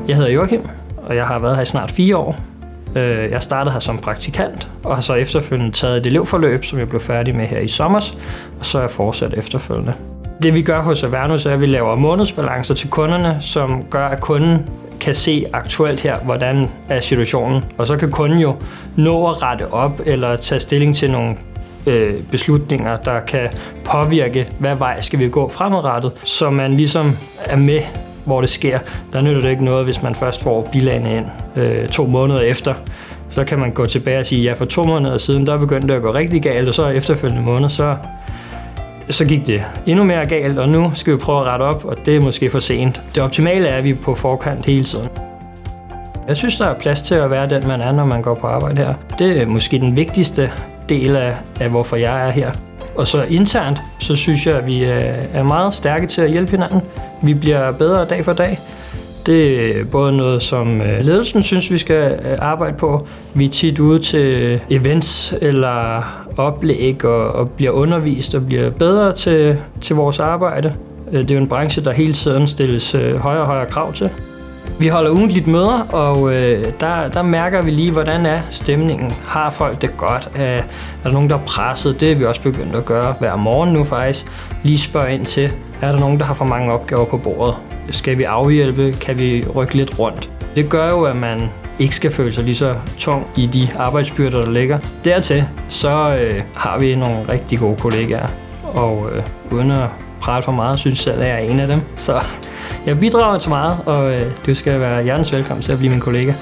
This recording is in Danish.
Jeg hedder Joachim, og jeg har været her i snart 4 år. Jeg startede her som praktikant, og har så efterfølgende taget et elevforløb, som jeg blev færdig med her i sommer, og så er jeg fortsat efterfølgende. Det vi gør hos Avernus er, at vi laver månedsbalancer til kunderne, som gør, at kunden kan se aktuelt her, hvordan er situationen. Og så kan kunden jo nå at rette op eller tage stilling til nogle beslutninger, der kan påvirke, hvad vej skal vi gå fremadrettet, så man ligesom er med, hvor det sker. Der nytter det ikke noget, hvis man først får bilagene ind 2 måneder efter. Så kan man gå tilbage og sige, ja, for 2 måneder siden, der begyndte det at gå rigtig galt, og så efterfølgende måned, så gik det endnu mere galt, og nu skal vi prøve at rette op, og det er måske for sent. Det optimale er, at vi er på forkant hele tiden. Jeg synes, der er plads til at være den, man er, når man går på arbejde her. Det er måske den vigtigste del af hvorfor jeg er her. Og så internt, så synes jeg, at vi er meget stærke til at hjælpe hinanden. Vi bliver bedre dag for dag. Det er både noget, som ledelsen synes, vi skal arbejde på. Vi er tit ude til events eller oplæg og bliver undervist og bliver bedre til vores arbejde. Det er jo en branche, der hele tiden stilles højere og højere krav til. Vi holder ugentligt møder, og der mærker vi lige, hvordan er stemningen. Har folk det godt? Er der nogen, der er presset? Det er vi også begyndt at gøre hver morgen nu faktisk. Lige spørge ind til, er der nogen, der har for mange opgaver på bordet? Skal vi afhjælpe? Kan vi rykke lidt rundt? Det gør jo, at man ikke skal føle sig lige så tung i de arbejdsbyrder, der ligger. Dertil så har vi nogle rigtig gode kollegaer, og uden at prale for meget, synes selv, at jeg er en af dem. Så jeg bidrager til meget, og du skal være hjertens velkommen til at blive min kollega.